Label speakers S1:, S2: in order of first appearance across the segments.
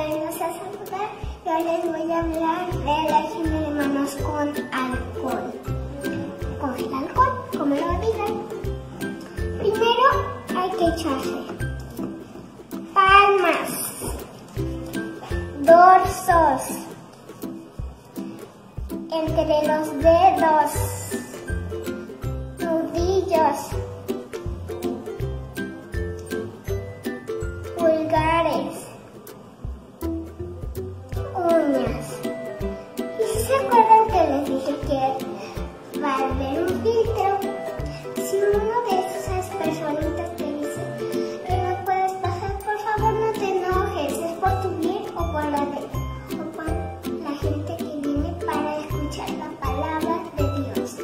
S1: volvernos a saludar. Yo les voy a hablar de la higiene de manos con alcohol. Con el alcohol, como lo digan. Primero hay que echarse palmas, dorsos, entre los dedos, nudillos, pulgares, uñas. Y si se acuerdan que les dije que va a haber un filtro, si uno de esas personitas te dice que no puedes pasar, por favor no te enojes, es por tu bien o por la gente que viene para escuchar la palabra de Dios.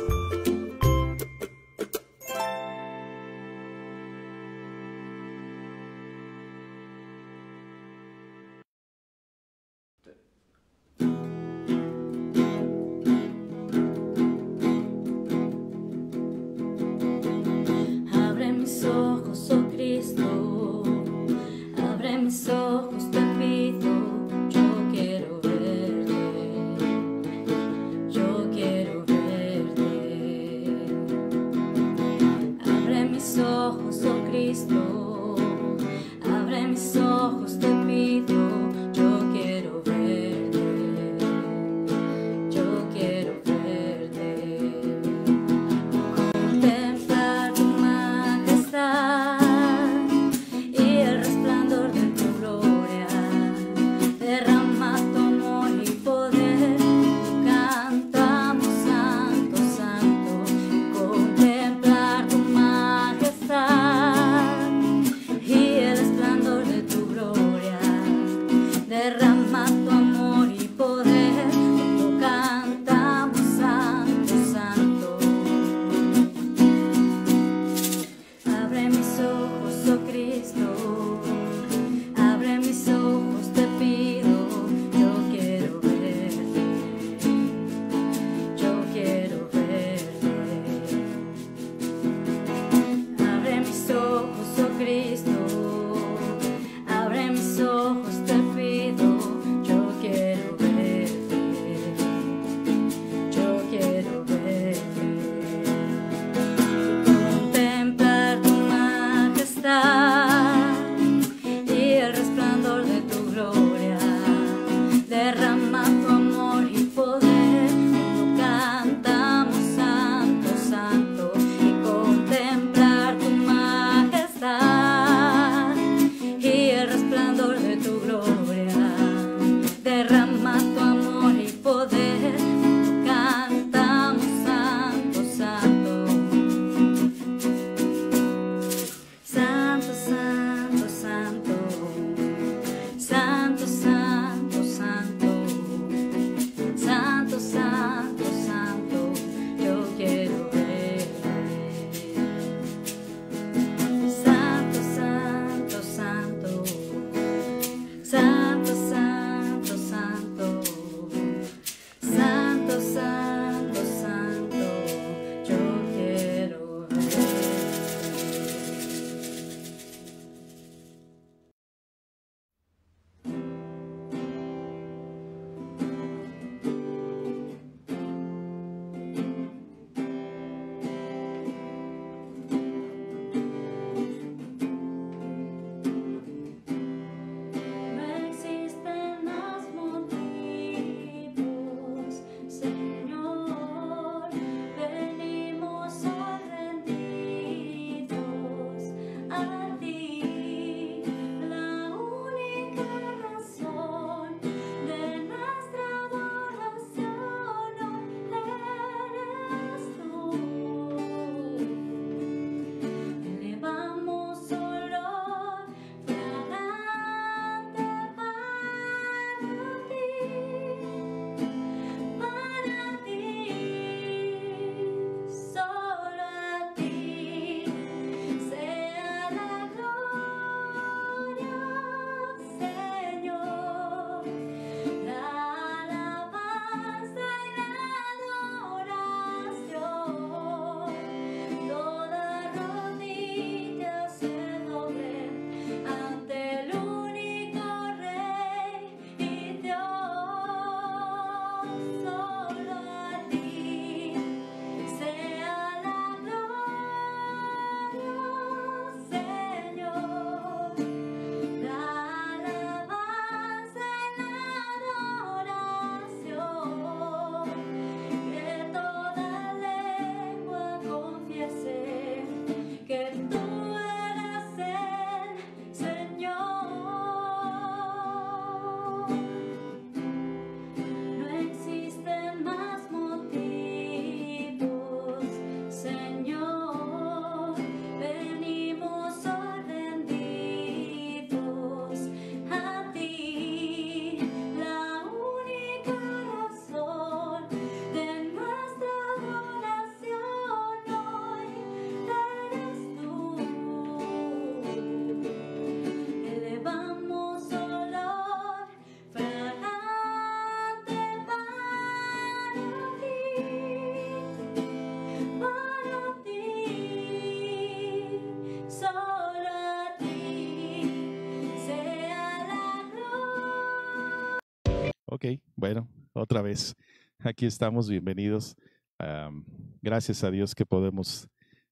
S2: Ok, bueno, otra vez. Aquí estamos, bienvenidos. Am, Gracias a Dios que podemos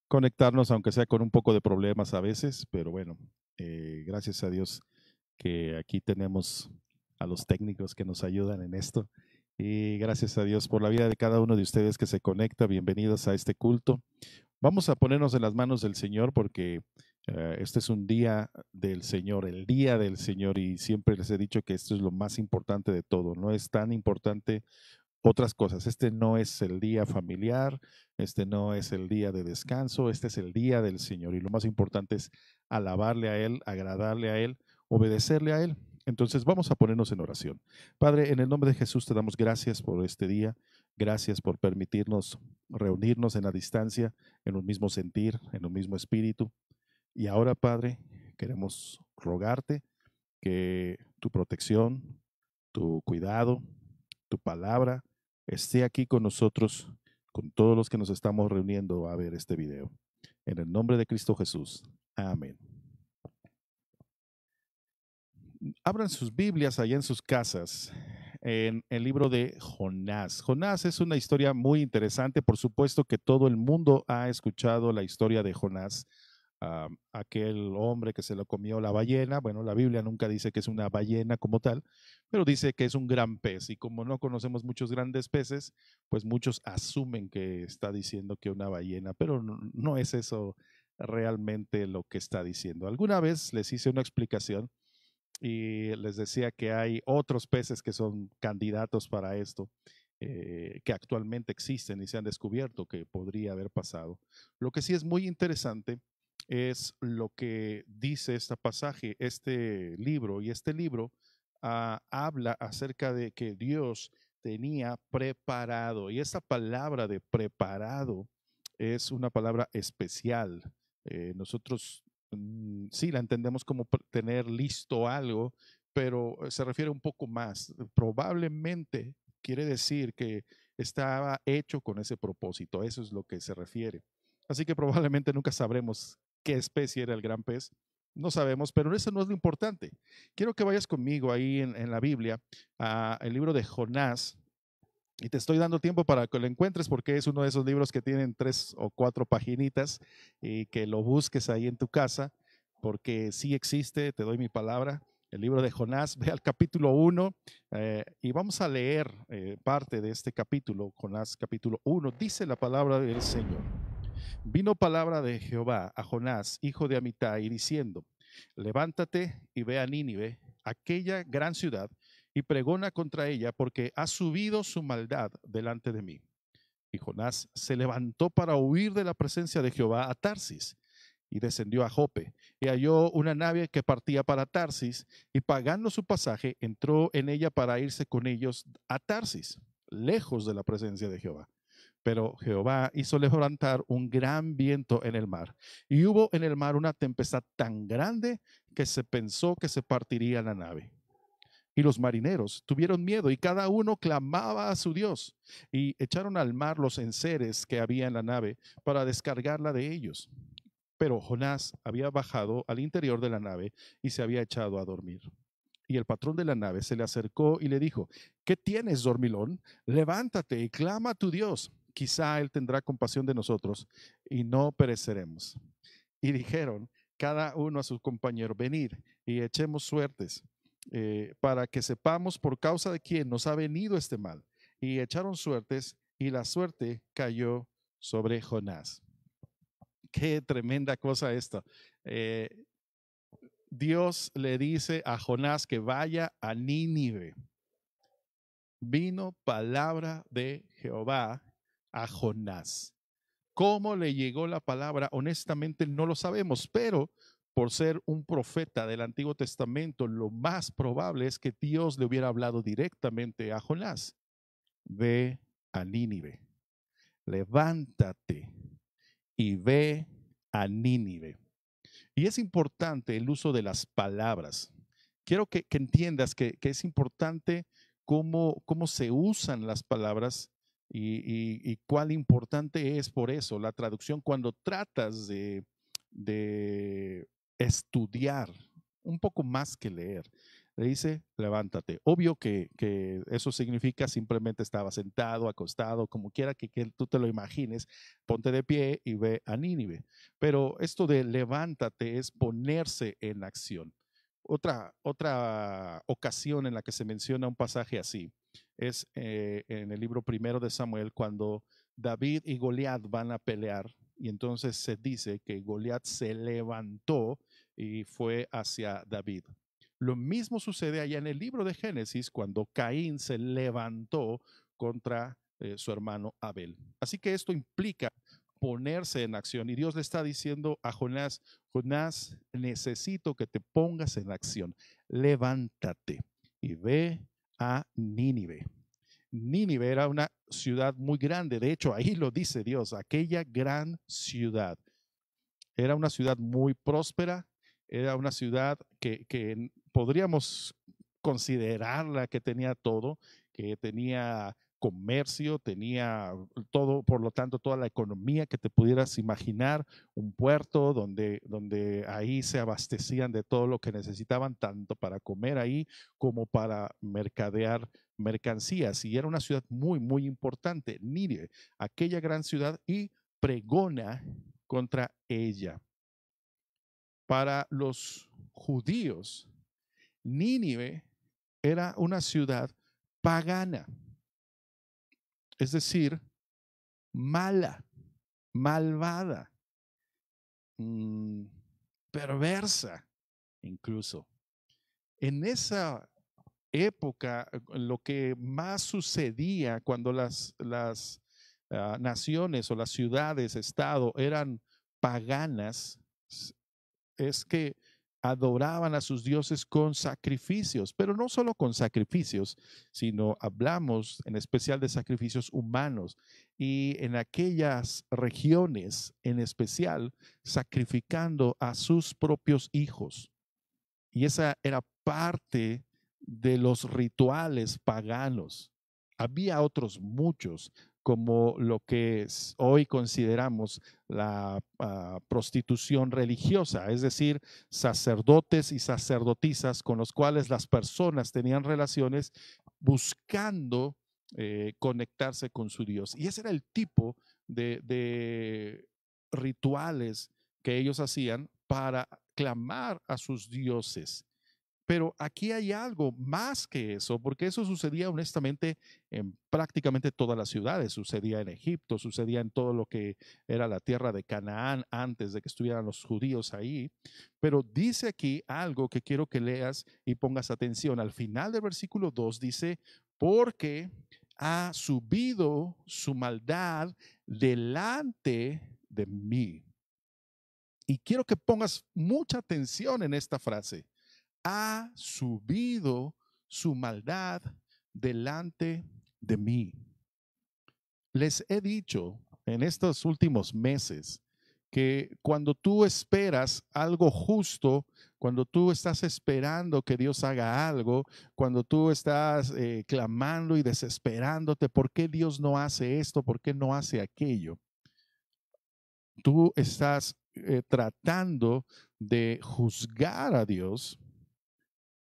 S2: conectarnos, aunque sea con un poco de problemas a veces, pero bueno, gracias a Dios que aquí tenemos a los técnicos que nos ayudan en esto. Y gracias a Dios por la vida de cada uno de ustedes que se conecta. Bienvenidos a este culto. Vamos a ponernos en las manos del Señor porque este es un día del Señor, el día del Señor, y siempre les he dicho que esto es lo más importante de todo. No es tan importante otras cosas. Este no es el día familiar, este no es el día de descanso, este es el día del Señor. Y lo más importante es alabarle a Él, agradarle a Él, obedecerle a Él. Entonces vamos a ponernos en oración. Padre, en el nombre de Jesús te damos gracias por este día. Gracias por permitirnos reunirnos en la distancia, en un mismo sentir, en un mismo espíritu. Y ahora, Padre, queremos rogarte que tu protección, tu cuidado, tu palabra esté aquí con nosotros, con todos los que nos estamos reuniendo a ver este video. En el nombre de Cristo Jesús. Amén. Abran sus Biblias allá en sus casas en el libro de Jonás. Jonás es una historia muy interesante. Por supuesto que todo el mundo ha escuchado la historia de Jonás, aquel hombre que se lo comió la ballena. Bueno, la Biblia nunca dice que es una ballena como tal, pero dice que es un gran pez. Y como no conocemos muchos grandes peces, pues muchos asumen que está diciendo que una ballena, pero no es eso realmente lo que está diciendo. Alguna vez les hice una explicación y les decía que hay otros peces que son candidatos para esto, que actualmente existen y se han descubierto que podría haber pasado. Lo que sí es muy interesante es lo que dice este pasaje, este libro, y este libro habla acerca de que Dios tenía preparado, y esa palabra de preparado es una palabra especial. Nosotros sí la entendemos como tener listo algo, pero se refiere un poco más. Probablemente quiere decir que estaba hecho con ese propósito. Eso es lo que se refiere. Así que probablemente nunca sabremos qué especie era el gran pez. No sabemos, pero eso no es lo importante. Quiero que vayas conmigo ahí en la Biblia, el libro de Jonás. Y te estoy dando tiempo para que lo encuentres porque es uno de esos libros que tienen 3 o 4 paginitas y que lo busques ahí en tu casa porque sí existe, te doy mi palabra. El libro de Jonás, ve al capítulo 1 y vamos a leer parte de este capítulo, Jonás capítulo 1. Dice la palabra del Señor. Vino palabra de Jehová a Jonás, hijo de Amitai, diciendo, levántate y ve a Nínive, aquella gran ciudad, y pregona contra ella, porque ha subido su maldad delante de mí. Y Jonás se levantó para huir de la presencia de Jehová a Tarsis, y descendió a Jope, y halló una nave que partía para Tarsis, y pagando su pasaje, entró en ella para irse con ellos a Tarsis, lejos de la presencia de Jehová. Pero Jehová hizo levantar un gran viento en el mar, y hubo en el mar una tempestad tan grande que se pensó que se partiría la nave. Y los marineros tuvieron miedo y cada uno clamaba a su Dios, y echaron al mar los enseres que había en la nave para descargarla de ellos. Pero Jonás había bajado al interior de la nave y se había echado a dormir. Y el patrón de la nave se le acercó y le dijo, ¿qué tienes, dormilón? Levántate y clama a tu Dios. Quizá él tendrá compasión de nosotros y no pereceremos. Y dijeron cada uno a su compañero, venid y echemos suertes para que sepamos por causa de quién nos ha venido este mal. Y echaron suertes y la suerte cayó sobre Jonás. Qué tremenda cosa esto. Dios le dice a Jonás que vaya a Nínive. Vino palabra de Jehová a Jonás. ¿Cómo le llegó la palabra? Honestamente no lo sabemos, pero por ser un profeta del Antiguo Testamento, lo más probable es que Dios le hubiera hablado directamente a Jonás. Ve a Nínive, levántate y ve a Nínive. Y es importante el uso de las palabras. Quiero que entiendas que es importante cómo se usan las palabras y cuál importante es por eso la traducción cuando tratas de estudiar, un poco más que leer. le dice, levántate. Obvio que eso significa simplemente estaba sentado, acostado, como quiera que tú te lo imagines, ponte de pie y ve a Nínive. Pero esto de levántate es ponerse en acción. Otra ocasión en la que se menciona un pasaje así es en el libro primero de Samuel, cuando David y Goliat van a pelear, y entonces se dice que Goliat se levantó y fue hacia David. Lo mismo sucede allá en el libro de Génesis, cuando Caín se levantó contra su hermano Abel. Así que esto implica ponerse en acción, y Dios le está diciendo a Jonás: Jonás, necesito que te pongas en acción, levántate y ve a Nínive. Nínive era una ciudad muy grande, de hecho ahí lo dice Dios, aquella gran ciudad. Era una ciudad muy próspera, era una ciudad que podríamos considerarla que tenía todo, que tenía comercio, tenía todo, por lo tanto, toda la economía que te pudieras imaginar, un puerto donde ahí se abastecían de todo lo que necesitaban, tanto para comer ahí como para mercadear mercancías. Y era una ciudad muy, muy importante, Nínive, aquella gran ciudad, y pregona contra ella. Para los judíos, Nínive era una ciudad pagana, es decir, mala, malvada, perversa incluso. En esa época, lo que más sucedía cuando las naciones o las ciudades, estado eran paganas, es que adoraban a sus dioses con sacrificios, pero no solo con sacrificios, sino hablamos en especial de sacrificios humanos, y en aquellas regiones en especial sacrificando a sus propios hijos. Y esa era parte de los rituales paganos. Había otros muchos, como lo que hoy consideramos la prostitución religiosa, es decir, sacerdotes y sacerdotisas con los cuales las personas tenían relaciones buscando conectarse con su Dios. Y ese era el tipo de rituales que ellos hacían para clamar a sus dioses. Pero aquí hay algo más que eso, porque eso sucedía honestamente en prácticamente todas las ciudades. Sucedía en Egipto, sucedía en todo lo que era la tierra de Canaán antes de que estuvieran los judíos ahí. Pero dice aquí algo que quiero que leas y pongas atención. Al final del versículo 2 dice, porque ha subido su maldad delante de mí. Y quiero que pongas mucha atención en esta frase. Ha subido su maldad delante de mí. Les he dicho en estos últimos meses que cuando tú esperas algo justo, cuando tú estás esperando que Dios haga algo, cuando tú estás clamando y desesperándote, ¿por qué Dios no hace esto? ¿Por qué no hace aquello? Tú estás tratando de juzgar a Dios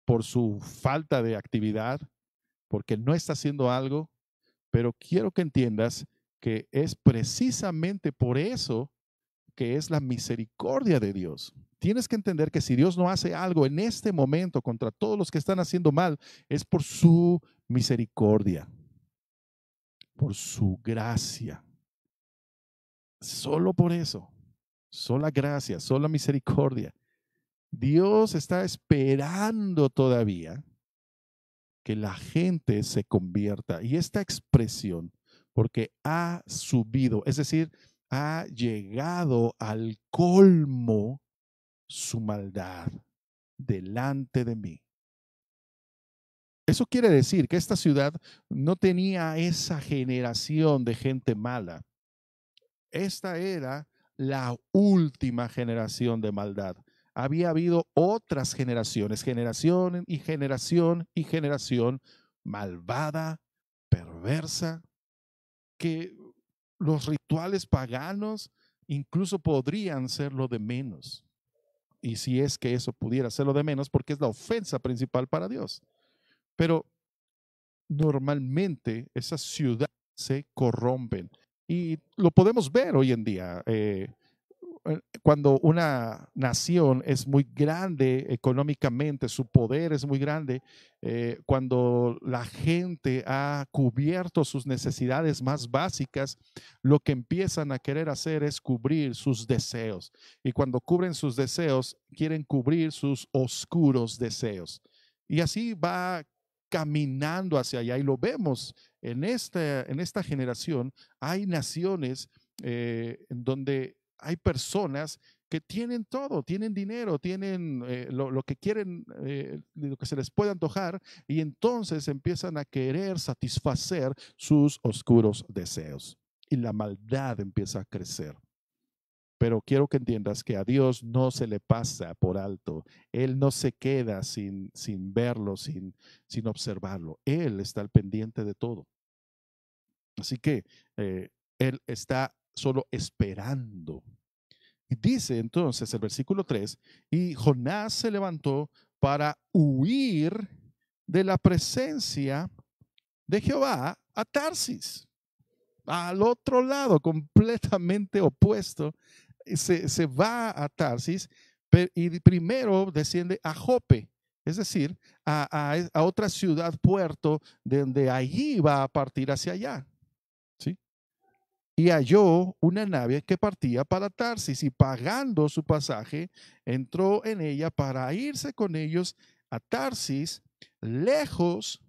S2: por su falta de actividad, porque no está haciendo algo, pero quiero que entiendas que es precisamente por eso que es la misericordia de Dios. Tienes que entender que si Dios no hace algo en este momento contra todos los que están haciendo mal, es por su misericordia, por su gracia. Solo por eso, sola gracia, sola misericordia. Dios está esperando todavía que la gente se convierta. Y esta expresión, porque ha subido, es decir, ha llegado al colmo su maldad delante de mí. Eso quiere decir que esta ciudad no tenía esa generación de gente mala. Esta era la última generación de maldad. Había habido otras generaciones, generación y generación y generación malvada, perversa, que los rituales paganos incluso podrían ser lo de menos. Y si es que eso pudiera ser lo de menos, porque es la ofensa principal para Dios. Pero normalmente esas ciudades se corrompen. Y lo podemos ver hoy en día. Cuando una nación es muy grande económicamente, su poder es muy grande, cuando la gente ha cubierto sus necesidades más básicas, lo que empiezan a querer hacer es cubrir sus deseos. Y cuando cubren sus deseos, quieren cubrir sus oscuros deseos. Y así va caminando hacia allá. Y lo vemos en esta generación. Hay naciones en donde hay personas que tienen todo, tienen dinero, tienen lo que quieren, lo que se les puede antojar, y entonces empiezan a querer satisfacer sus oscuros deseos. Y la maldad empieza a crecer. Pero quiero que entiendas que a Dios no se le pasa por alto. Él no se queda sin verlo, sin observarlo. Él está al pendiente de todo. Así que Él está solo esperando. Y dice entonces el versículo 3, y Jonás se levantó para huir de la presencia de Jehová a Tarsis, al otro lado, completamente opuesto. Se va a Tarsis y primero desciende a Jope, es decir, a otra ciudad, puerto, de donde allí va a partir hacia allá. ¿Sí? Y halló una nave que partía para Tarsis, y pagando su pasaje, entró en ella para irse con ellos a Tarsis, lejos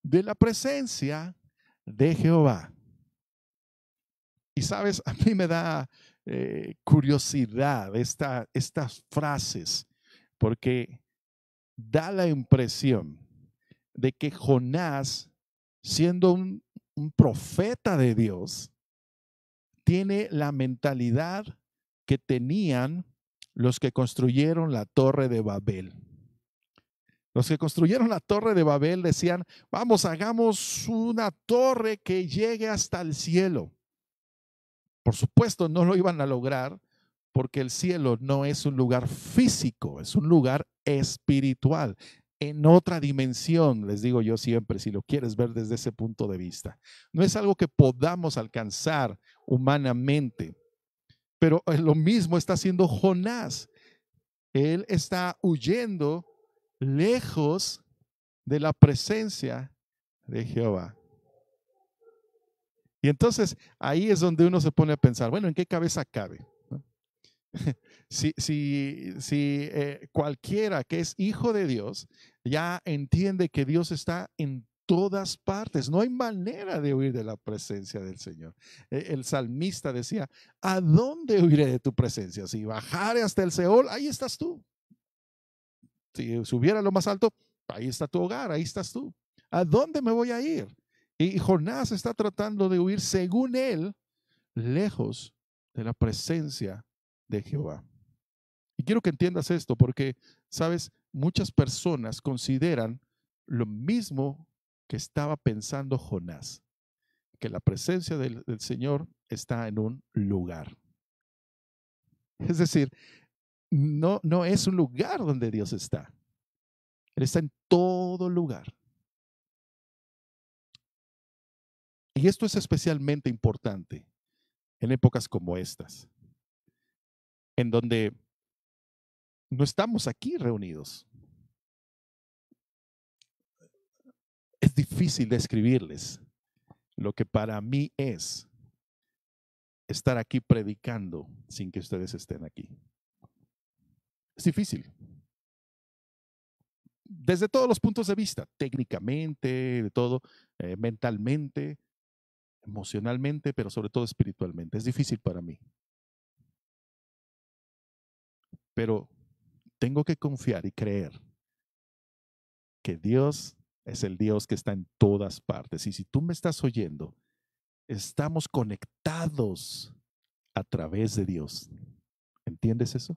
S2: de la presencia de Jehová. Y sabes, a mí me da curiosidad estas frases, porque da la impresión de que Jonás, siendo un profeta de Dios, tiene la mentalidad que tenían los que construyeron la Torre de Babel. Los que construyeron la Torre de Babel decían: vamos, hagamos una torre que llegue hasta el cielo. Por supuesto, no lo iban a lograr, porque el cielo no es un lugar físico, es un lugar espiritual, en otra dimensión, les digo yo siempre, si lo quieres ver desde ese punto de vista. No es algo que podamos alcanzar humanamente, pero lo mismo está haciendo Jonás. Él está huyendo lejos de la presencia de Jehová. Y entonces ahí es donde uno se pone a pensar, bueno, ¿en qué cabeza cabe? ¿No? Si cualquiera que es hijo de Dios ya entiende que Dios está en todas partes, no hay manera de huir de la presencia del Señor. El salmista decía: ¿a dónde huiré de tu presencia? Si bajare hasta el Seol, ahí estás tú. Si subiera a lo más alto, ahí está tu hogar, ahí estás tú. ¿A dónde me voy a ir? Y Jonás está tratando de huir, según él, lejos de la presencia de Jehová. Y quiero que entiendas esto, porque, sabes, muchas personas consideran lo mismo que estaba pensando Jonás, que la presencia del Señor está en un lugar. Es decir, no es un lugar donde Dios está. Él está en todo lugar. Y esto es especialmente importante en épocas como estas, en donde no estamos aquí reunidos. Es difícil describirles lo que para mí es estar aquí predicando sin que ustedes estén aquí. Es difícil. Desde todos los puntos de vista, técnicamente, de todo, mentalmente, emocionalmente, pero sobre todo espiritualmente. Es difícil para mí. Pero tengo que confiar y creer que Dios es el Dios que está en todas partes. Y si tú me estás oyendo, estamos conectados a través de Dios. ¿Entiendes eso?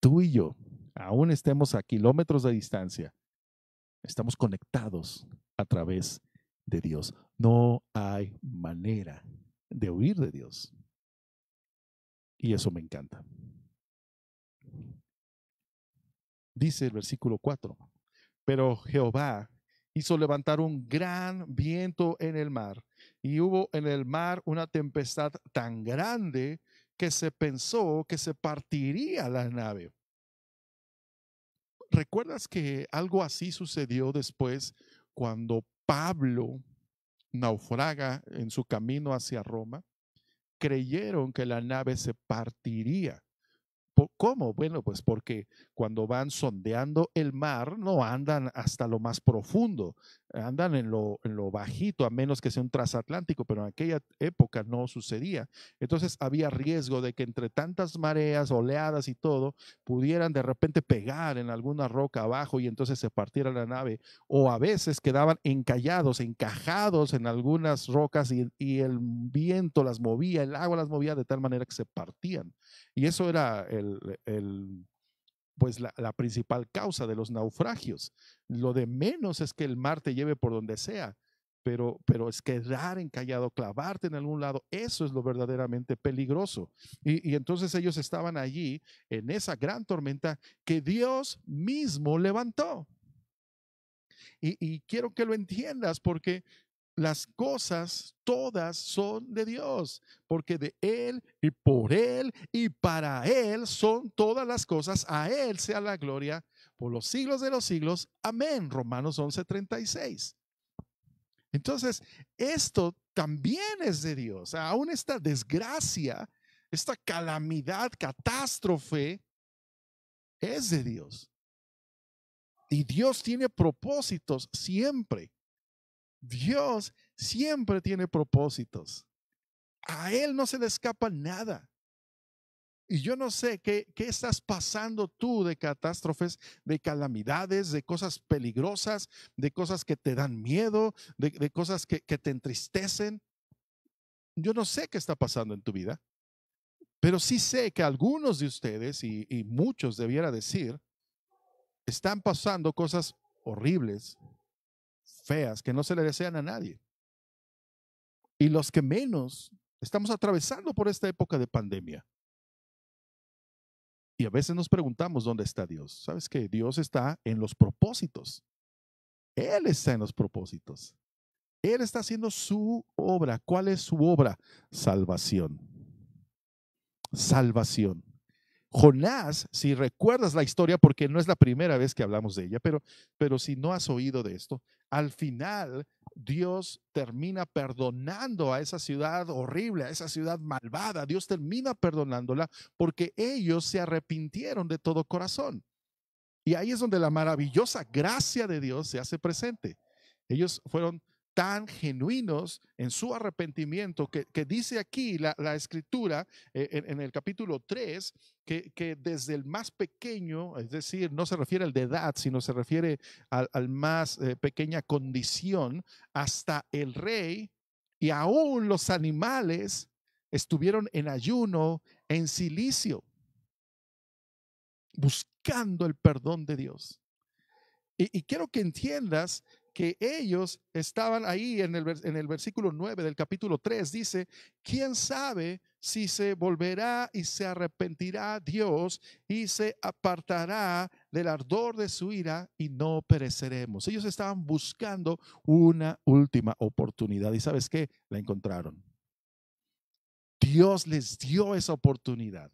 S2: Tú y yo, aún estemos a kilómetros de distancia, estamos conectados a través de Dios. No hay manera de huir de Dios. Y eso me encanta. Dice el versículo 4. Pero Jehová hizo levantar un gran viento en el mar, y hubo en el mar una tempestad tan grande que se pensó que se partiría la nave. ¿Recuerdas que algo así sucedió después cuando Pablo naufraga en su camino hacia Roma? Creyeron que la nave se partiría. ¿Cómo? Bueno, pues porque cuando van sondeando el mar no andan hasta lo más profundo, andan en lo bajito, a menos que sea un transatlántico, pero en aquella época no sucedía. Entonces había riesgo de que entre tantas mareas, oleadas y todo, pudieran de repente pegar en alguna roca abajo y entonces se partiera la nave, o a veces quedaban encallados, encajados en algunas rocas y el viento las movía, el agua las movía de tal manera que se partían. Y eso era pues la principal causa de los naufragios. Lo de menos es que el mar te lleve por donde sea, pero es quedar encallado, clavarte en algún lado, eso es lo verdaderamente peligroso. Y entonces ellos estaban allí en esa gran tormenta que Dios mismo levantó. Y quiero que lo entiendas porque las cosas todas son de Dios, porque de Él y por Él y para Él son todas las cosas. A Él sea la gloria por los siglos de los siglos. Amén. Romanos 11:36. Entonces, esto también es de Dios. Aún esta desgracia, esta calamidad, catástrofe, es de Dios. Y Dios tiene propósitos siempre. Dios siempre tiene propósitos. A Él no se le escapa nada. Y yo no sé qué estás pasando tú de catástrofes, de calamidades, de cosas peligrosas, de cosas que te dan miedo, de cosas que te entristecen. Yo no sé qué está pasando en tu vida, pero sí sé que algunos de ustedes, y muchos debiera decir, están pasando cosas horribles, feas, que no se le desean a nadie. Y los que menos estamos atravesando por esta época de pandemia. Y a veces nos preguntamos dónde está Dios. ¿Sabes que Dios está en los propósitos? Él está en los propósitos. Él está haciendo su obra. ¿Cuál es su obra? Salvación. Salvación. Jonás, si recuerdas la historia, porque no es la primera vez que hablamos de ella, pero si no has oído de esto, al final Dios termina perdonando a esa ciudad horrible, a esa ciudad malvada. Dios termina perdonándola porque ellos se arrepintieron de todo corazón. Y ahí es donde la maravillosa gracia de Dios se hace presente. Ellos fueron tan genuinos en su arrepentimiento que dice aquí la escritura en el capítulo 3 que desde el más pequeño, es decir, no se refiere al de edad, sino se refiere al más pequeña condición, hasta el rey y aún los animales estuvieron en ayuno, en silicio, buscando el perdón de Dios. Y quiero que entiendas que ellos estaban ahí en el versículo 9 del capítulo 3, dice, ¿quién sabe si se volverá y se arrepentirá Dios y se apartará del ardor de su ira y no pereceremos? Ellos estaban buscando una última oportunidad y ¿sabes qué? La encontraron. Dios les dio esa oportunidad.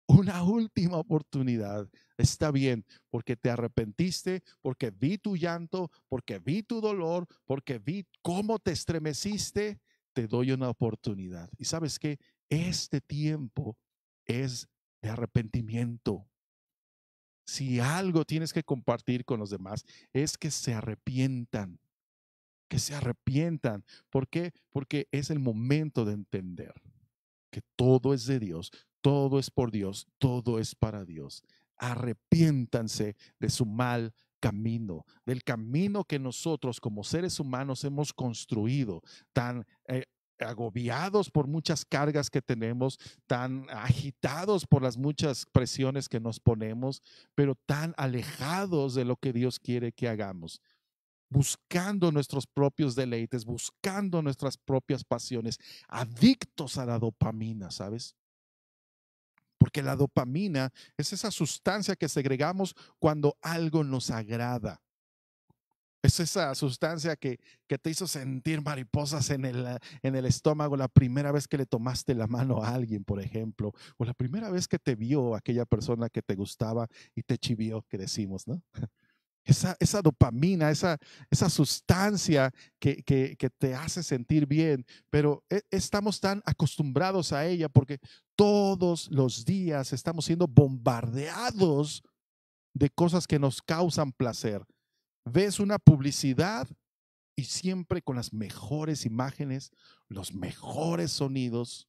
S2: Una última oportunidad. Está bien, porque te arrepentiste, porque vi tu llanto, porque vi tu dolor, porque vi cómo te estremeciste. Te doy una oportunidad. Y sabes que este tiempo es de arrepentimiento. Si algo tienes que compartir con los demás, es que se arrepientan. Que se arrepientan. ¿Por qué? Porque es el momento de entender que todo es de Dios, todo es por Dios, todo es para Dios. Arrepiéntanse de su mal camino, del camino que nosotros como seres humanos hemos construido, tan agobiados por muchas cargas que tenemos, tan agitados por las muchas presiones que nos ponemos, pero tan alejados de lo que Dios quiere que hagamos, buscando nuestros propios deleites, buscando nuestras propias pasiones, adictos a la dopamina, ¿sabes? Porque la dopamina es esa sustancia que segregamos cuando algo nos agrada. Es esa sustancia que te hizo sentir mariposas en el estómago la primera vez que le tomaste la mano a alguien, por ejemplo, o la primera vez que te vio aquella persona que te gustaba y te chivió, que decimos, ¿no? Esa dopamina, esa sustancia que te hace sentir bien, pero estamos tan acostumbrados a ella porque todos los días estamos siendo bombardeados de cosas que nos causan placer. Ves una publicidad y siempre con las mejores imágenes, los mejores sonidos,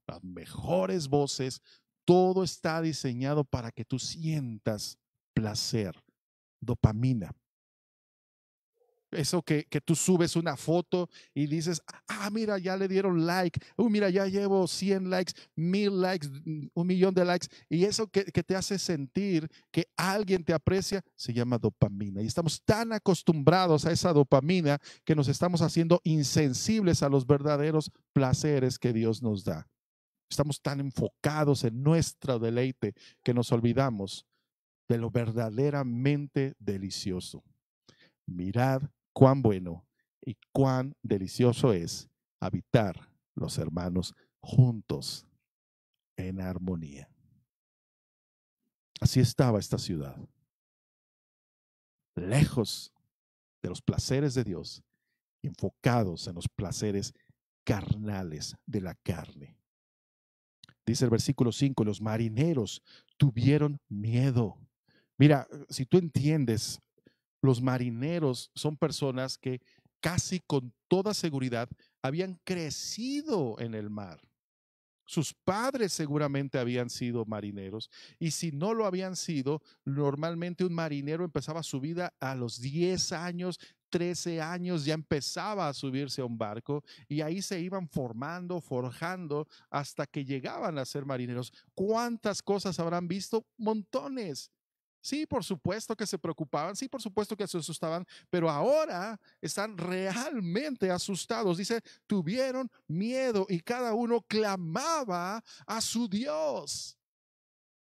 S2: las mejores voces, todo está diseñado para que tú sientas placer, dopamina. Eso que tú subes una foto y dices, mira, ya le dieron like, mira, ya llevo 100 likes, 1000 likes, 1,000,000 de likes, y eso que te hace sentir que alguien te aprecia, se llama dopamina. Y estamos tan acostumbrados a esa dopamina que nos estamos haciendo insensibles a los verdaderos placeres que Dios nos da. Estamos tan enfocados en nuestro deleite que nos olvidamos de lo verdaderamente delicioso. Mirad cuán bueno y cuán delicioso es habitar los hermanos juntos en armonía. Así estaba esta ciudad, lejos de los placeres de Dios, enfocados en los placeres carnales de la carne. Dice el versículo 5, los marineros tuvieron miedo. Mira, si tú entiendes, los marineros son personas que casi con toda seguridad habían crecido en el mar. Sus padres seguramente habían sido marineros, y si no lo habían sido, normalmente un marinero empezaba su vida a los 10 años, 13 años, ya empezaba a subirse a un barco y ahí se iban formando, forjando hasta que llegaban a ser marineros. ¿Cuántas cosas habrán visto? Montones. Sí, por supuesto que se preocupaban, sí, por supuesto que se asustaban, pero ahora están realmente asustados. Dice, tuvieron miedo y cada uno clamaba a su Dios.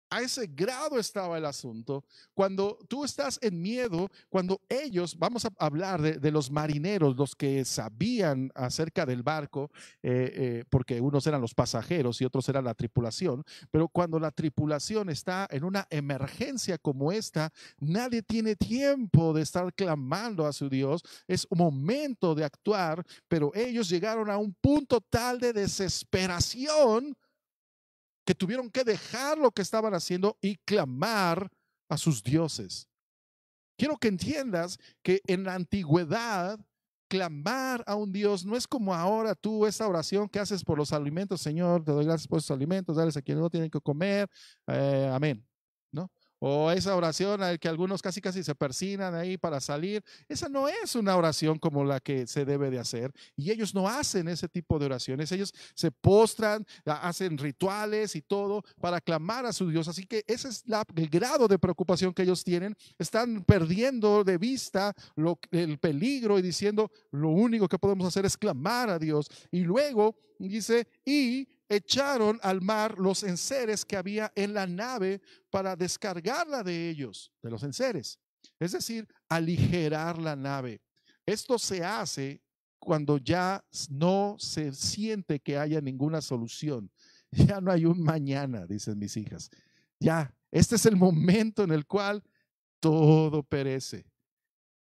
S2: A ese grado estaba el asunto. Cuando tú estás en miedo, cuando ellos, vamos a hablar de los marineros, los que sabían acerca del barco, porque unos eran los pasajeros y otros eran la tripulación, pero cuando la tripulación está en una emergencia como esta, nadie tiene tiempo de estar clamando a su Dios. Es un momento de actuar, pero ellos llegaron a un punto tal de desesperación que tuvieron que dejar lo que estaban haciendo y clamar a sus dioses. Quiero que entiendas que en la antigüedad, clamar a un Dios no es como ahora tú, esa oración que haces por los alimentos. Señor, te doy gracias por esos alimentos, dales a quienes no tienen que comer, amén, ¿no? O esa oración al que algunos casi se persignan ahí para salir. Esa no es una oración como la que se debe de hacer. Y ellos no hacen ese tipo de oraciones. Ellos se postran, hacen rituales y todo para clamar a su Dios. Así que ese es el grado de preocupación que ellos tienen. Están perdiendo de vista el peligro y diciendo, lo único que podemos hacer es clamar a Dios. Y luego dice, y echaron al mar los enseres que había en la nave para descargarla de ellos, de los enseres. Es decir, aligerar la nave. Esto se hace cuando ya no se siente que haya ninguna solución. Ya no hay un mañana, dicen mis hijas. Ya, este es el momento en el cual todo perece.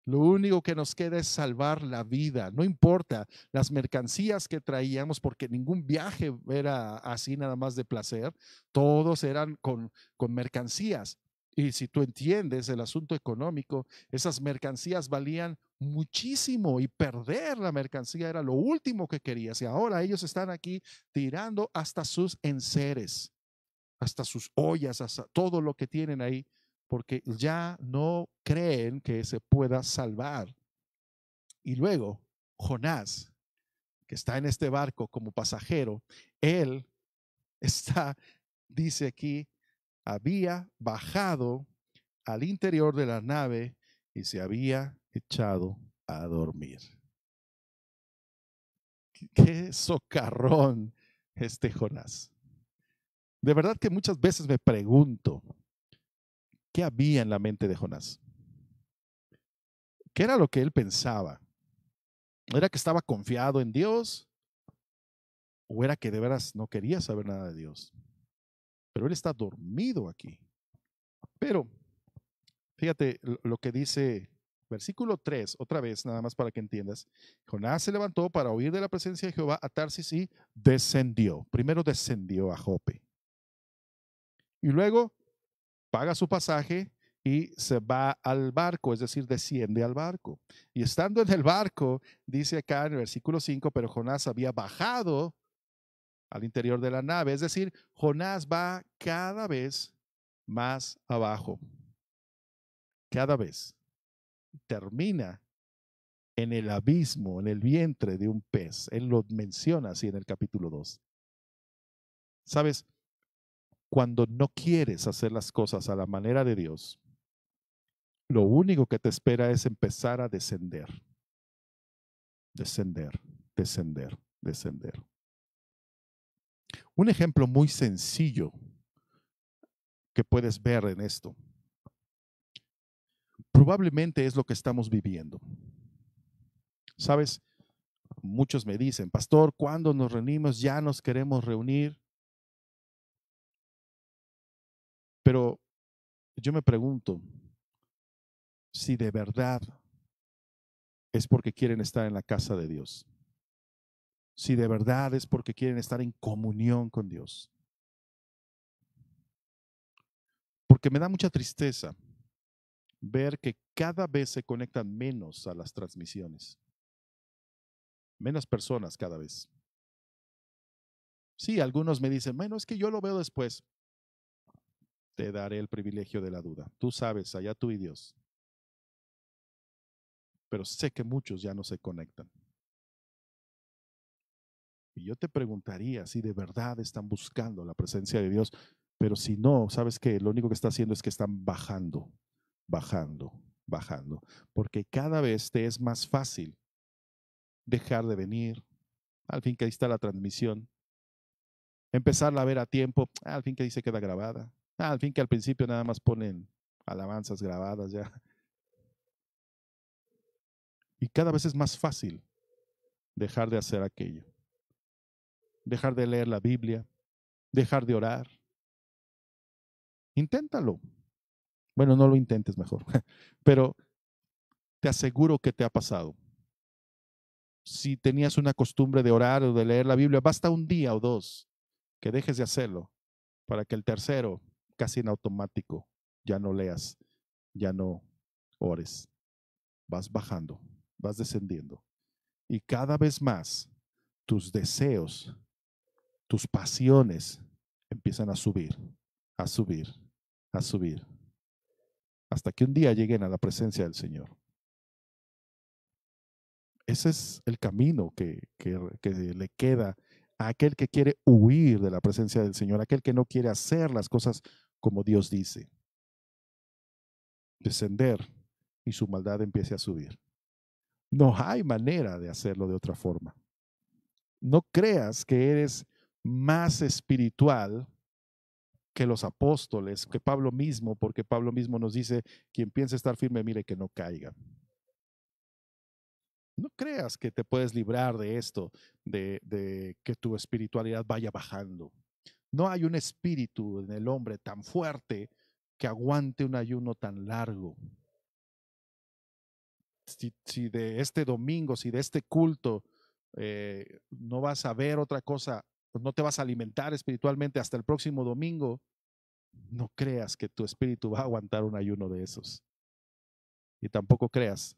S2: Lo único que nos queda es salvar la vida. No importa las mercancías que traíamos, porque ningún viaje era así nada más de placer. Todos eran con mercancías. Y si tú entiendes el asunto económico, esas mercancías valían muchísimo y perder la mercancía era lo último que querías. Y ahora ellos están aquí tirando hasta sus enseres, hasta sus ollas, hasta todo lo que tienen ahí, porque ya no creen que se pueda salvar. Y luego Jonás, que está en este barco como pasajero, él está, dice aquí, había bajado al interior de la nave y se había echado a dormir. Qué socarrón este Jonás. De verdad que muchas veces me pregunto, ¿qué había en la mente de Jonás? ¿Qué era lo que él pensaba? ¿Era que estaba confiado en Dios? ¿O era que de veras no quería saber nada de Dios? Pero él está dormido aquí. Pero fíjate lo que dice versículo 3, otra vez, nada más para que entiendas. Jonás se levantó para huir de la presencia de Jehová a Tarsis y descendió. Primero descendió a Jope. Y luego paga su pasaje y se va al barco, es decir, desciende al barco. Y estando en el barco, dice acá en el versículo 5, pero Jonás había bajado al interior de la nave, es decir, Jonás va cada vez más abajo, cada vez termina en el abismo, en el vientre de un pez. Él lo menciona así en el capítulo 2. ¿Sabes? Cuando no quieres hacer las cosas a la manera de Dios, lo único que te espera es empezar a descender, descender, descender, descender. Un ejemplo muy sencillo que puedes ver en esto, probablemente es lo que estamos viviendo. ¿Sabes? Muchos me dicen, pastor, ¿cuándo nos reunimos? Ya nos queremos reunir. Pero yo me pregunto si de verdad es porque quieren estar en la casa de Dios. Si de verdad es porque quieren estar en comunión con Dios. Porque me da mucha tristeza ver que cada vez se conectan menos a las transmisiones. Menos personas cada vez. Sí, algunos me dicen, bueno, es que yo lo veo después. Te daré el privilegio de la duda. Tú sabes, allá tú y Dios. Pero sé que muchos ya no se conectan. Y yo te preguntaría si de verdad están buscando la presencia de Dios, pero si no, sabes que lo único que está haciendo es que están bajando, bajando, bajando, porque cada vez te es más fácil dejar de venir, al fin que ahí está la transmisión, empezarla a ver a tiempo, al fin que ahí se queda grabada, al fin que al principio nada más ponen alabanzas grabadas ya. Y cada vez es más fácil dejar de hacer aquello, dejar de leer la Biblia, dejar de orar. Inténtalo. Bueno, no lo intentes mejor, pero te aseguro que te ha pasado. Si tenías una costumbre de orar o de leer la Biblia, basta un día o dos que dejes de hacerlo para que el tercero, casi en automático, ya no leas, ya no ores. Vas bajando, vas descendiendo. Y cada vez más tus deseos, tus pasiones empiezan a subir, a subir, a subir, hasta que un día lleguen a la presencia del Señor. Ese es el camino que le queda a aquel que quiere huir de la presencia del Señor, aquel que no quiere hacer las cosas como Dios dice. Descender y su maldad empiece a subir. No hay manera de hacerlo de otra forma. No creas que eres más espiritual que los apóstoles, que Pablo mismo, porque Pablo mismo nos dice, quien piensa estar firme, mire que no caiga. No creas que te puedes librar de esto, de que tu espiritualidad vaya bajando. No hay un espíritu en el hombre tan fuerte que aguante un ayuno tan largo. Si de este domingo, si de este culto no vas a ver otra cosa, no te vas a alimentar espiritualmente hasta el próximo domingo, no creas que tu espíritu va a aguantar un ayuno de esos. Y tampoco creas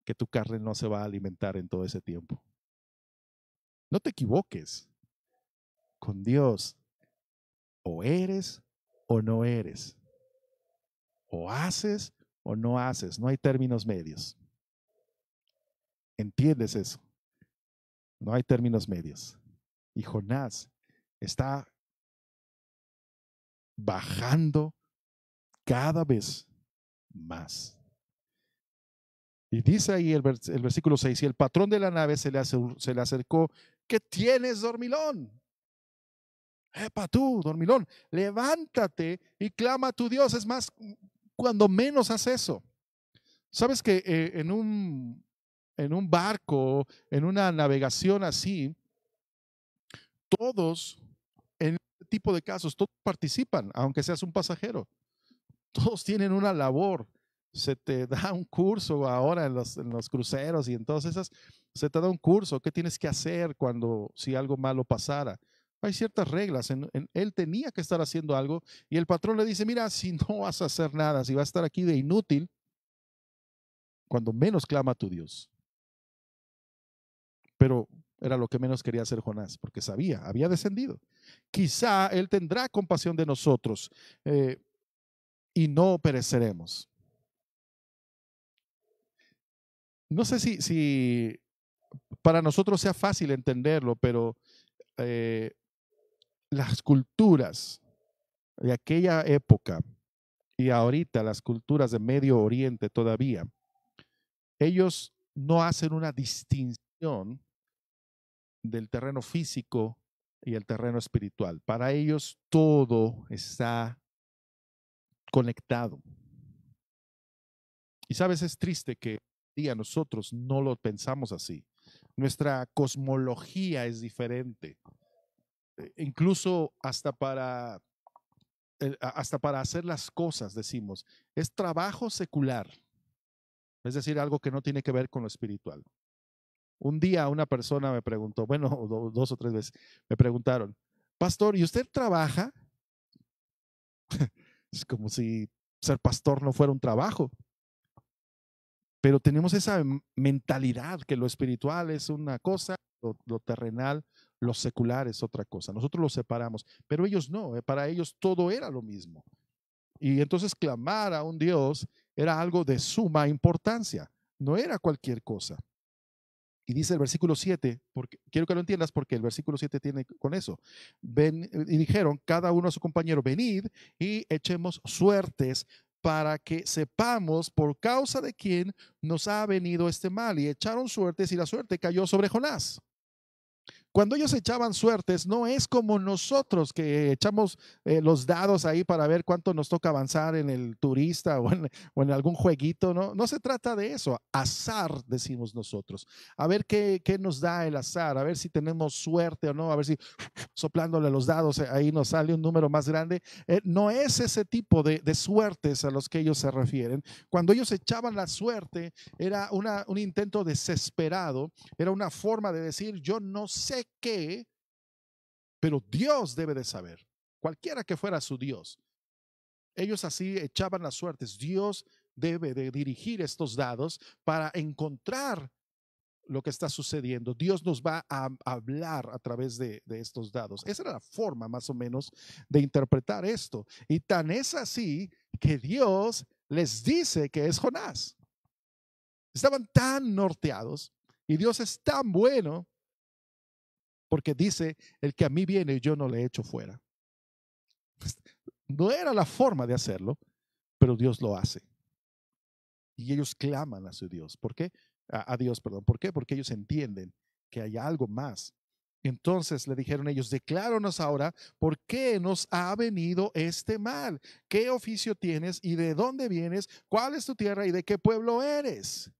S2: que tu carne no se va a alimentar en todo ese tiempo. No te equivoques. Con Dios, o eres o no eres. O haces o no haces. No hay términos medios. ¿Entiendes eso? No hay términos medios. Y Jonás está bajando cada vez más. Y dice ahí el versículo 6, y el patrón de la nave se le acercó, ¿qué tienes, dormilón? Epa, tú, dormilón, levántate y clama a tu Dios. Es más, cuando menos haces eso. Sabes que en un barco, en una navegación así, todos, en este tipo de casos, todos participan, aunque seas un pasajero. Todos tienen una labor. Se te da un curso ahora en los cruceros y en todas esas, se te da un curso. ¿Qué tienes que hacer si algo malo pasara? Hay ciertas reglas. Él tenía que estar haciendo algo y el patrón le dice, mira, si no vas a hacer nada, si vas a estar aquí de inútil, cuando menos clama a tu Dios. Pero era lo que menos quería hacer Jonás, porque sabía, había descendido. Quizá Él tendrá compasión de nosotros y no pereceremos. No sé si para nosotros sea fácil entenderlo, pero las culturas de aquella época y ahorita las culturas de Medio Oriente todavía, ellos no hacen una distinción del terreno físico y el terreno espiritual. Para ellos todo está conectado. Y sabes, es triste que día nosotros no lo pensamos así. Nuestra cosmología es diferente. Incluso hasta para hacer las cosas, decimos, es trabajo secular. Es decir, algo que no tiene que ver con lo espiritual. Un día una persona me preguntó, bueno, dos o tres veces, me preguntaron, pastor, ¿y usted trabaja? Es como si ser pastor no fuera un trabajo. Pero tenemos esa mentalidad que lo espiritual es una cosa, lo terrenal, lo secular es otra cosa. Nosotros lo separamos, pero ellos no, para ellos todo era lo mismo. Y entonces clamar a un Dios era algo de suma importancia, no era cualquier cosa. Y dice el versículo 7, porque quiero que lo entiendas porque el versículo 7 tiene con eso. Ven, y dijeron cada uno a su compañero, venid y echemos suertes para que sepamos por causa de quién nos ha venido este mal. Y echaron suertes y la suerte cayó sobre Jonás. Cuando ellos echaban suertes, no es como nosotros que echamos los dados ahí para ver cuánto nos toca avanzar en el turista o en algún jueguito. No, no se trata de eso. Azar, decimos nosotros. A ver qué nos da el azar, a ver si tenemos suerte o no, a ver si soplándole los dados ahí nos sale un número más grande. No es ese tipo de suertes a los que ellos se refieren. Cuando ellos echaban la suerte, era un intento desesperado, era una forma de decir, yo no sé qué, pero Dios debe de saber, cualquiera que fuera su Dios. Ellos así echaban las suertes. Dios debe de dirigir estos dados para encontrar lo que está sucediendo. Dios nos va a hablar a través de estos dados. Esa era la forma más o menos de interpretar esto. Y tan es así que Dios les dice que es Jonás. Estaban tan norteados y Dios es tan bueno porque dice, el que a mí viene yo no le echo fuera. No era la forma de hacerlo, pero Dios lo hace. Y ellos claman a su Dios. ¿Por qué? A Dios, perdón. ¿Por qué? Porque ellos entienden que hay algo más. Entonces le dijeron ellos, decláranos ahora por qué nos ha venido este mal. ¿Qué oficio tienes y de dónde vienes? ¿Cuál es tu tierra y de qué pueblo eres?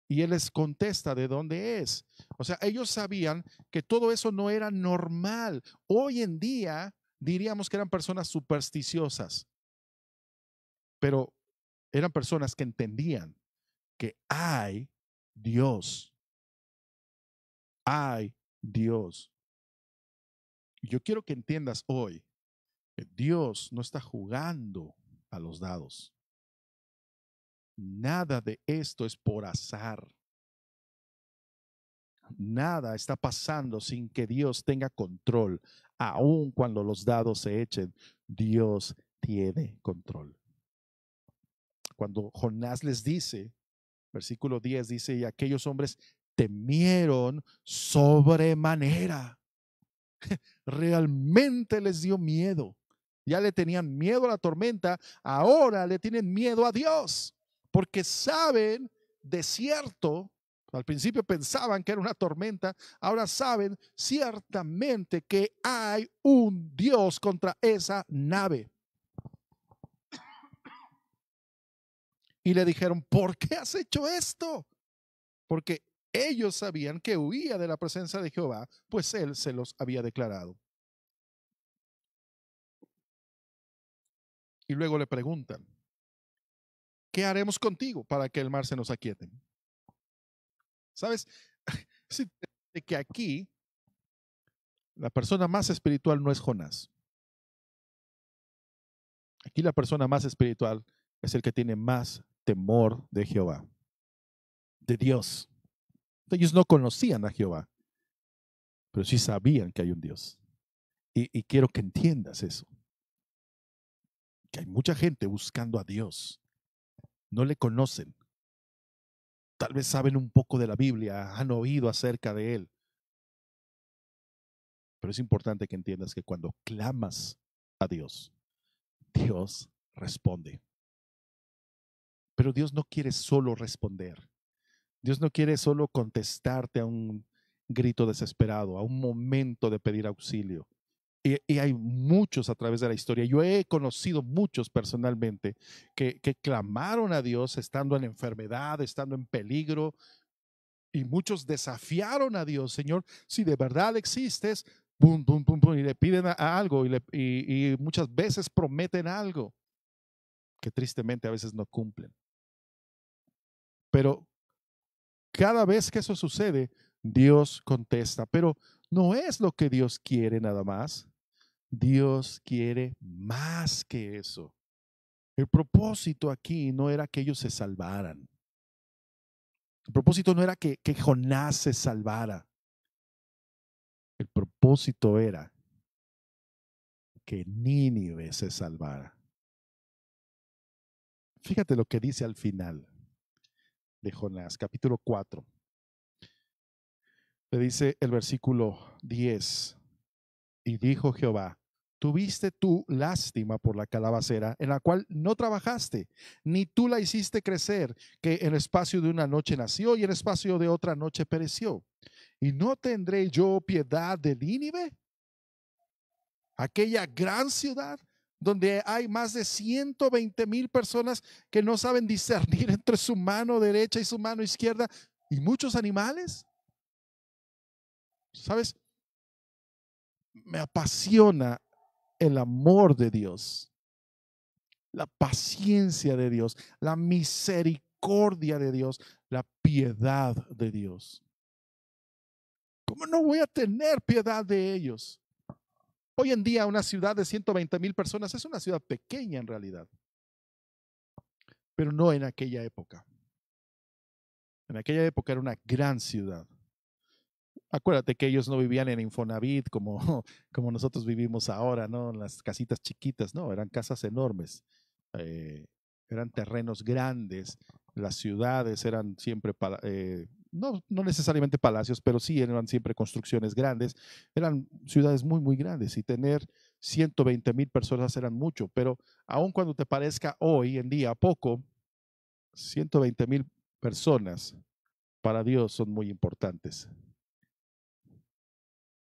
S2: Y él les contesta de dónde es. O sea, ellos sabían que todo eso no era normal. Hoy en día diríamos que eran personas supersticiosas, pero eran personas que entendían que hay Dios. Hay Dios. Y yo quiero que entiendas hoy que Dios no está jugando a los dados. Nada de esto es por azar. Nada está pasando sin que Dios tenga control. Aun cuando los dados se echen, Dios tiene control. Cuando Jonás les dice, versículo 10 dice, y aquellos hombres temieron sobremanera. Realmente les dio miedo. Ya le tenían miedo a la tormenta, ahora le tienen miedo a Dios, porque saben de cierto Al principio pensaban que era una tormenta, ahora saben ciertamente que hay un Dios contra esa nave. Y le dijeron, ¿por qué has hecho esto? Porque ellos sabían que huía de la presencia de Jehová, pues él se los había declarado. Y luego le preguntan, ¿qué haremos contigo para que el mar se nos aquiete? ¿Sabes? De que aquí la persona más espiritual no es Jonás. Aquí la persona más espiritual es el que tiene más temor de Jehová, de Dios. Ellos no conocían a Jehová, pero sí sabían que hay un Dios. Y quiero que entiendas eso, que hay mucha gente buscando a Dios. No le conocen. Tal vez saben un poco de la Biblia, han oído acerca de él. Pero es importante que entiendas que cuando clamas a Dios, Dios responde. Pero Dios no quiere solo responder. Dios no quiere solo contestarte a un grito desesperado, a un momento de pedir auxilio. Y hay muchos a través de la historia. Yo he conocido muchos personalmente que clamaron a Dios estando en enfermedad, estando en peligro, y muchos desafiaron a Dios. Señor, si de verdad existes, pum, pum, pum, pum, y le piden a algo y muchas veces prometen algo que tristemente a veces no cumplen. Pero cada vez que eso sucede, Dios contesta, pero no es lo que Dios quiere nada más. Dios quiere más que eso. El propósito aquí no era que ellos se salvaran. El propósito no era que Jonás se salvara. El propósito era que Nínive se salvara. Fíjate lo que dice al final de Jonás, capítulo 4. Le dice el versículo 10. Y dijo Jehová, tuviste tú lástima por la calabacera en la cual no trabajaste, ni tú la hiciste crecer, que en el espacio de una noche nació y en el espacio de otra noche pereció. ¿Y no tendré yo piedad de Nínive? Aquella gran ciudad donde hay más de 120,000 personas que no saben discernir entre su mano derecha y su mano izquierda y muchos animales. ¿Sabes? Me apasiona el amor de Dios, la paciencia de Dios, la misericordia de Dios, la piedad de Dios. ¿Cómo no voy a tener piedad de ellos? Hoy en día una ciudad de 120,000 personas es una ciudad pequeña en realidad, pero no en aquella época. En aquella época era una gran ciudad. Acuérdate que ellos no vivían en Infonavit como, como nosotros vivimos ahora, ¿no? En las casitas chiquitas, no, eran casas enormes, eran terrenos grandes, las ciudades eran siempre, no necesariamente palacios, pero sí eran siempre construcciones grandes, eran ciudades muy, muy grandes y tener 120,000 personas eran mucho, pero aun cuando te parezca hoy en día poco, 120,000 personas para Dios son muy importantes.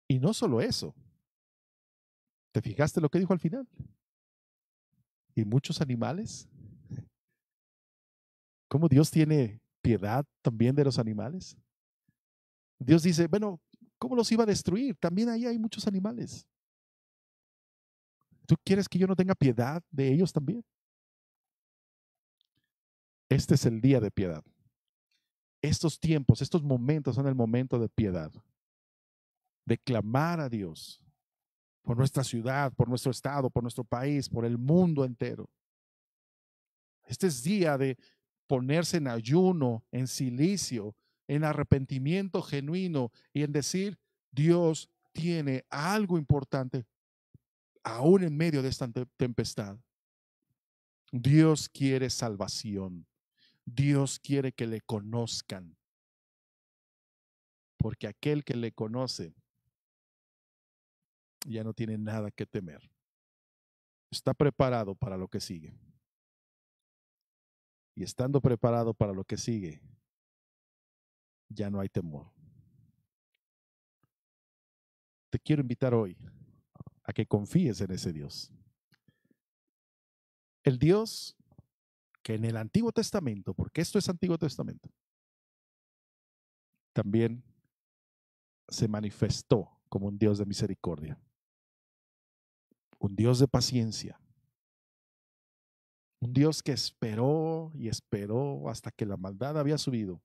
S2: Y no solo eso, ¿te fijaste lo que dijo al final? Y muchos animales. ¿Cómo Dios tiene piedad también de los animales? Dios dice, bueno, ¿cómo los iba a destruir? También ahí hay muchos animales. ¿Tú quieres que yo no tenga piedad de ellos también? Este es el día de piedad. Estos tiempos, estos momentos son el momento de piedad, de clamar a Dios por nuestra ciudad, por nuestro estado, por nuestro país, por el mundo entero. Este es día de ponerse en ayuno, en silicio, en arrepentimiento genuino y en decir, Dios tiene algo importante aún en medio de esta tempestad. Dios quiere salvación. Dios quiere que le conozcan. Porque aquel que le conoce ya no tiene nada que temer. Está preparado para lo que sigue. Y estando preparado para lo que sigue, ya no hay temor. Te quiero invitar hoy a que confíes en ese Dios. El Dios que en el Antiguo Testamento, porque esto es Antiguo Testamento, también se manifestó como un Dios de misericordia, un Dios de paciencia, un Dios que esperó y esperó hasta que la maldad había subido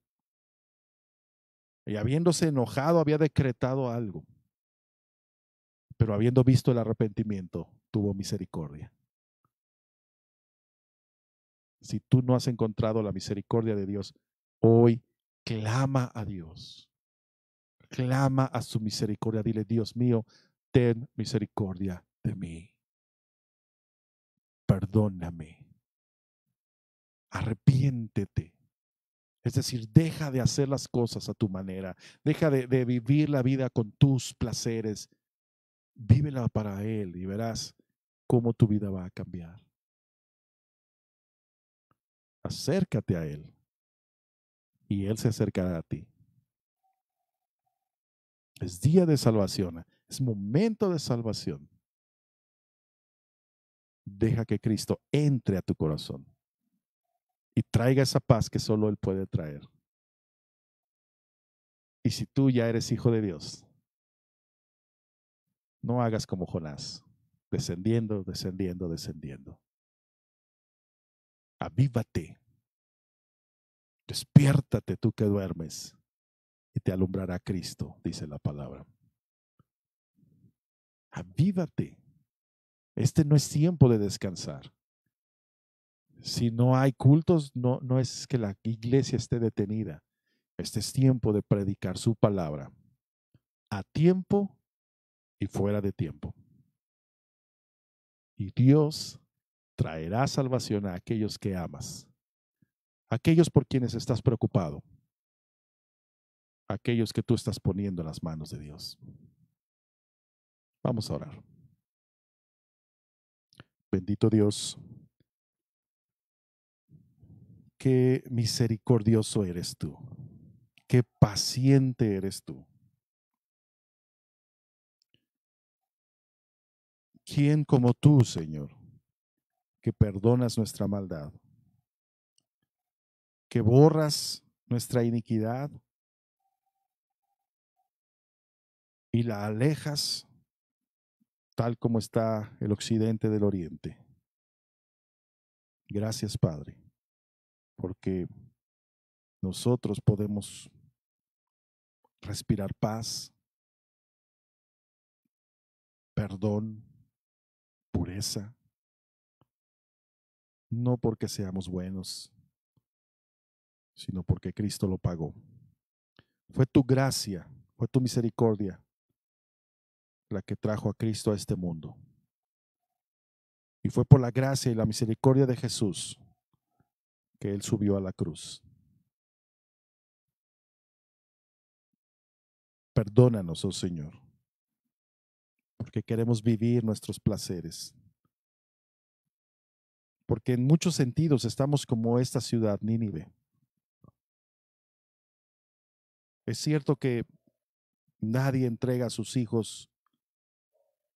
S2: y habiéndose enojado había decretado algo, pero habiendo visto el arrepentimiento, tuvo misericordia. Si tú no has encontrado la misericordia de Dios, hoy clama a Dios. Clama a su misericordia. Dile, Dios mío, ten misericordia de mí. Perdóname. Arrepiéntete. Es decir, deja de hacer las cosas a tu manera. Deja de vivir la vida con tus placeres. Vívela para Él y verás cómo tu vida va a cambiar. Acércate a Él y Él se acercará a ti. Es día de salvación. Es momento de salvación. Deja que Cristo entre a tu corazón y traiga esa paz que solo Él puede traer. Y si tú ya eres hijo de Dios, no hagas como Jonás, descendiendo, descendiendo, descendiendo. Avívate, despiértate tú que duermes y te alumbrará Cristo, dice la palabra. Avívate. Este no es tiempo de descansar. Si no hay cultos, no es que la iglesia esté detenida. Este es tiempo de predicar su palabra a tiempo y fuera de tiempo. Y Dios traerá salvación a aquellos que amas, aquellos por quienes estás preocupado, aquellos que tú estás poniendo en las manos de Dios. Vamos a orar. Bendito Dios, qué misericordioso eres tú, qué paciente eres tú. ¿Quién como tú, Señor, que perdonas nuestra maldad, que borras nuestra iniquidad y la alejas tal como está el occidente del oriente? Gracias, Padre, porque nosotros podemos respirar paz, perdón, pureza, no porque seamos buenos, sino porque Cristo lo pagó. Fue tu gracia, fue tu misericordia la que trajo a Cristo a este mundo. Y fue por la gracia y la misericordia de Jesús que Él subió a la cruz. Perdónanos, oh Señor, porque queremos vivir nuestros placeres. Porque en muchos sentidos estamos como esta ciudad, Nínive. Es cierto que nadie entrega a sus hijos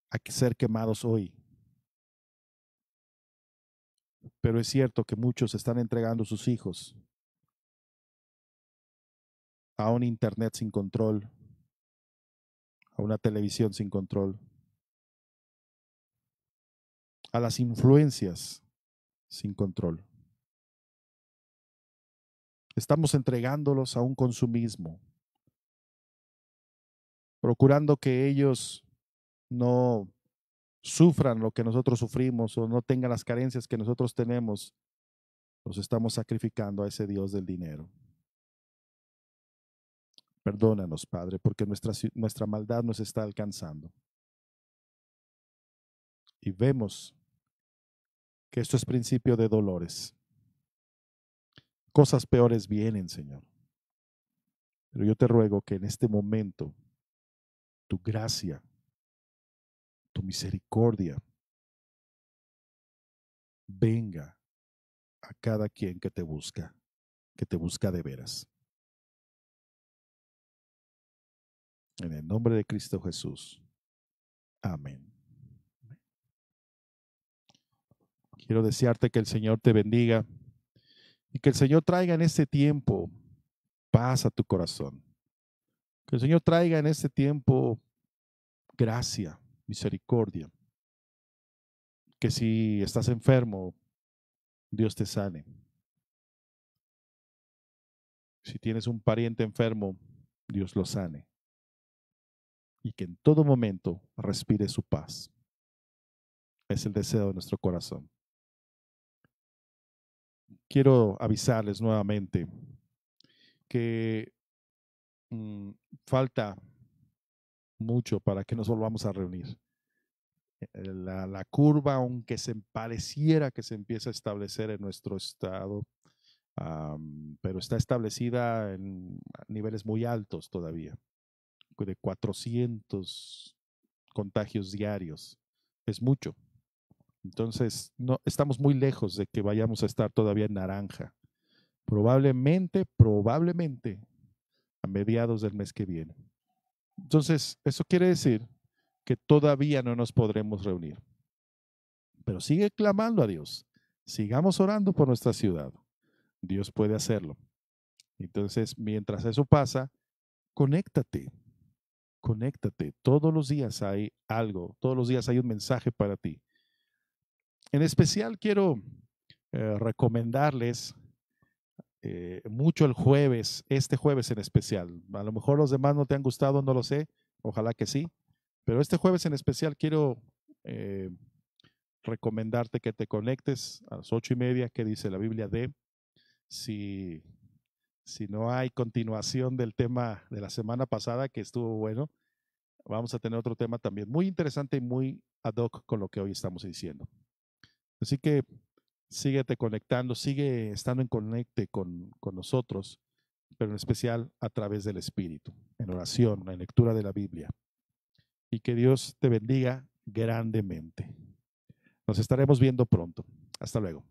S2: a ser quemados hoy. Pero es cierto que muchos están entregando sus hijos a un internet sin control, a una televisión sin control, a las influencias sin control. Estamos entregándolos a un consumismo, procurando que ellos no sufran lo que nosotros sufrimos o no tengan las carencias que nosotros tenemos. Los estamos sacrificando a ese Dios del dinero. Perdónanos, Padre, porque nuestra maldad nos está alcanzando. Y vemos que esto es principio de dolores. Cosas peores vienen, Señor. Pero yo te ruego que en este momento tu gracia, tu misericordia, venga a cada quien que te busca de veras. En el nombre de Cristo Jesús. Amén. Quiero desearte que el Señor te bendiga y que el Señor traiga en este tiempo paz a tu corazón. Que el Señor traiga en este tiempo gracia, misericordia. Que si estás enfermo, Dios te sane. Si tienes un pariente enfermo, Dios lo sane. Y que en todo momento respire su paz. Es el deseo de nuestro corazón. Quiero avisarles nuevamente que falta mucho para que nos volvamos a reunir. La curva, aunque se pareciera que se empieza a establecer en nuestro estado, pero está establecida en niveles muy altos todavía, de 400 contagios diarios. Es mucho. Entonces, no, estamos muy lejos de que vayamos a estar todavía en naranja. Probablemente a mediados del mes que viene. Entonces, eso quiere decir que todavía no nos podremos reunir. Pero sigue clamando a Dios. Sigamos orando por nuestra ciudad. Dios puede hacerlo. Entonces, mientras eso pasa, conéctate. Conéctate. Todos los días hay algo. Todos los días hay un mensaje para ti. En especial quiero recomendarles mucho el jueves, este jueves en especial. A lo mejor los demás no te han gustado, no lo sé. Ojalá que sí. Pero este jueves en especial quiero recomendarte que te conectes a las 8:30, que dice la Biblia de, si no hay continuación del tema de la semana pasada, que estuvo bueno, vamos a tener otro tema también muy interesante y muy ad hoc con lo que hoy estamos diciendo. Así que síguete conectando, sigue estando en conecte con nosotros, pero en especial a través del Espíritu, en oración, en lectura de la Biblia. Y que Dios te bendiga grandemente. Nos estaremos viendo pronto. Hasta luego.